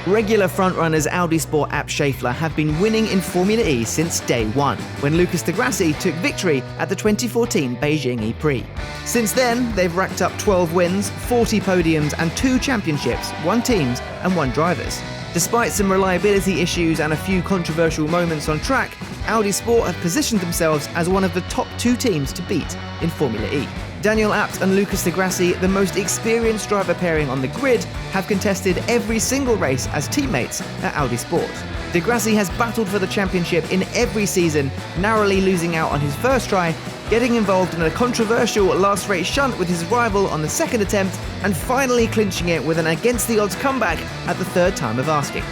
Regular frontrunners Audi Sport Abt Schaeffler have been winning in Formula E since day one, when Lucas di Grassi took victory at the 2014 Beijing E-Prix. Since then, they've racked up 12 wins, 40 podiums and 2 championships, 1 teams and 1 drivers. Despite some reliability issues and a few controversial moments on track, Audi Sport have positioned themselves as one of the top 2 teams to beat in Formula E. Daniel Abt and Lucas di Grassi, the most experienced driver pairing on the grid, have contested every single race as teammates at Audi Sport. Di Grassi has battled for the championship in every season, narrowly losing out on his first try, getting involved in a controversial last race shunt with his rival on the second attempt, and finally clinching it with an against-the-odds comeback at the third time of asking.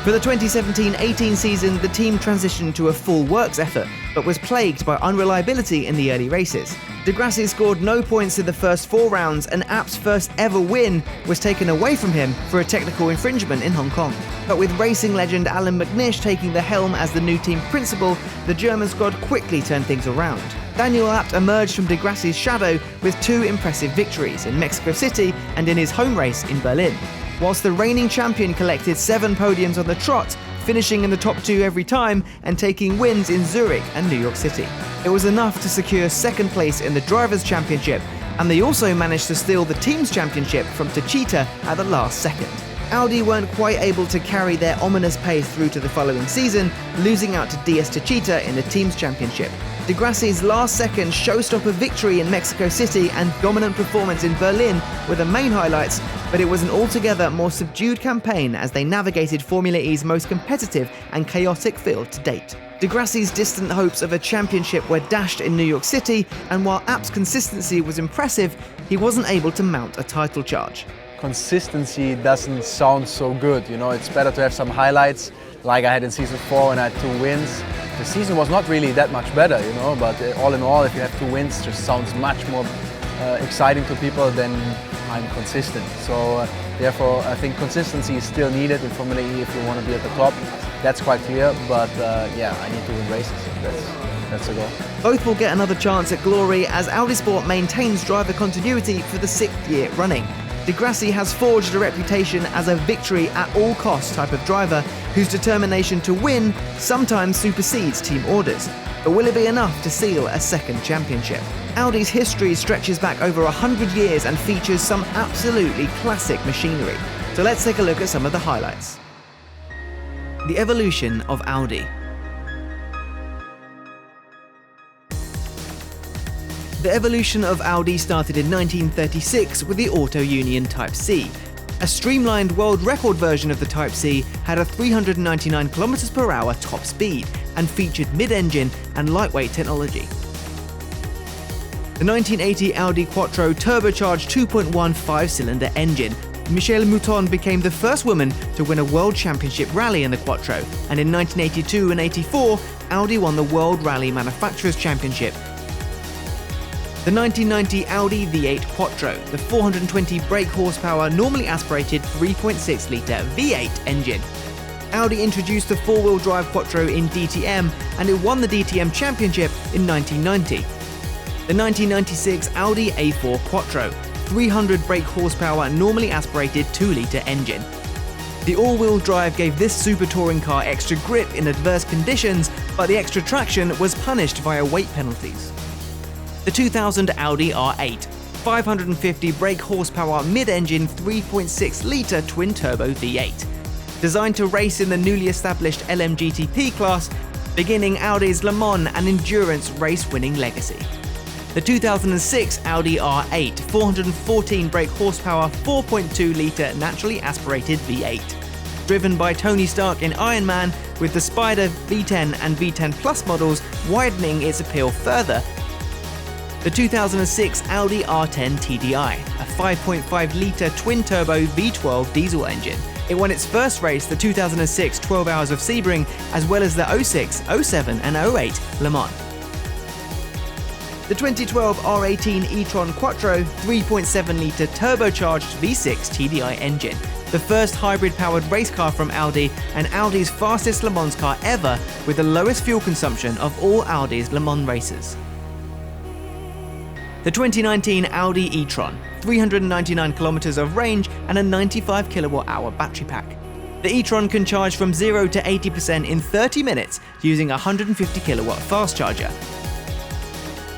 For the 2017-18 season, the team transitioned to a full works effort, but was plagued by unreliability in the early races. Di Grassi scored no points in the first 4 rounds, and Abt's first ever win was taken away from him for a technical infringement in Hong Kong. But with racing legend Alan McNish taking the helm as the new team principal, the German squad quickly turned things around. Daniel Abt emerged from Di Grassi's shadow with 2 impressive victories in Mexico City and in his home race in Berlin. Whilst the reigning champion collected 7 podiums on the trot, finishing in the top 2 every time and taking wins in Zurich and New York City. It was enough to secure second place in the Drivers' Championship, and they also managed to steal the Teams' Championship from Techeetah at the last second. Audi weren't quite able to carry their ominous pace through to the following season, losing out to DS Techeetah in the Teams' Championship. Di Grassi's last-second showstopper victory in Mexico City and dominant performance in Berlin were the main highlights, but it was an altogether more subdued campaign as they navigated Formula E's most competitive and chaotic field to date. Di Grassi's distant hopes of a championship were dashed in New York City, and while Abt's consistency was impressive, he wasn't able to mount a title charge. Consistency doesn't sound so good, it's better to have some highlights like I had in season 4 when I had 2 wins. The season was not really that much better, but all in all, if you have 2 wins, it just sounds much more exciting to people than I'm consistent. So therefore, I think consistency is still needed in Formula E if you want to be at the top. That's quite clear, but I need to win races. That's the goal. Both will get another chance at glory as Audi Sport maintains driver continuity for the 6th year running. Di Grassi has forged a reputation as a victory at all costs type of driver whose determination to win sometimes supersedes team orders. But will it be enough to seal a second championship? Audi's history stretches back over 100 years and features some absolutely classic machinery. So let's take a look at some of the highlights. The evolution of Audi. The evolution of Audi started in 1936 with the Auto Union Type C. A streamlined world record version of the Type C had a 399 km/h top speed and featured mid-engine and lightweight technology. The 1980 Audi Quattro turbocharged 2.1 5-cylinder engine. Michèle Mouton became the first woman to win a World Championship rally in the Quattro, and in 1982 and 84, Audi won the World Rally Manufacturers Championship. The 1990 Audi V8 Quattro, the 420 brake horsepower normally aspirated 3.6-litre V8 engine. Audi introduced the 4-wheel drive Quattro in DTM, and it won the DTM Championship in 1990. The 1996 Audi A4 Quattro, 300 brake horsepower normally aspirated 2-litre engine. The all-wheel drive gave this super touring car extra grip in adverse conditions, but the extra traction was punished via weight penalties. The 2000 Audi R8, 550 brake horsepower mid-engine 3.6-litre twin-turbo V8. Designed to race in the newly established LMGTP class, beginning Audi's Le Mans and endurance race-winning legacy. The 2006 Audi R8, 414 brake horsepower 4.2-litre naturally aspirated V8. Driven by Tony Stark in Iron Man, with the Spider V10 and V10 Plus models widening its appeal further. The 2006 Audi R10 TDI, a 5.5-litre twin-turbo V12 diesel engine. It won its first race, the 2006 12 Hours of Sebring, as well as the 06, 07 and 08 Le Mans. The 2012 R18 e-tron Quattro, 3.7-litre turbocharged V6 TDI engine. The first hybrid-powered race car from Audi, and Audi's fastest Le Mans car ever, with the lowest fuel consumption of all Audi's Le Mans races. The 2019 Audi e-tron, 399 kilometers of range and a 95 kWh battery pack. The e-tron can charge from 0 to 80% in 30 minutes using a 150 kilowatt fast charger.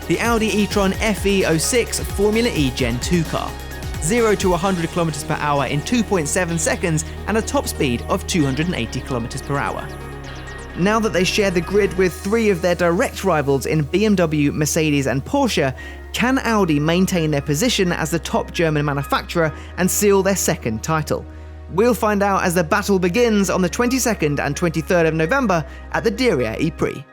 The Audi e-tron FE06 Formula E Gen 2 car. 0 to 100 km per hour in 2.7 seconds and a top speed of 280 km per hour. Now that they share the grid with 3 of their direct rivals in BMW, Mercedes and Porsche, can Audi maintain their position as the top German manufacturer and seal their second title? We'll find out as the battle begins on the 22nd and 23rd of November at the Diriyah E-Prix.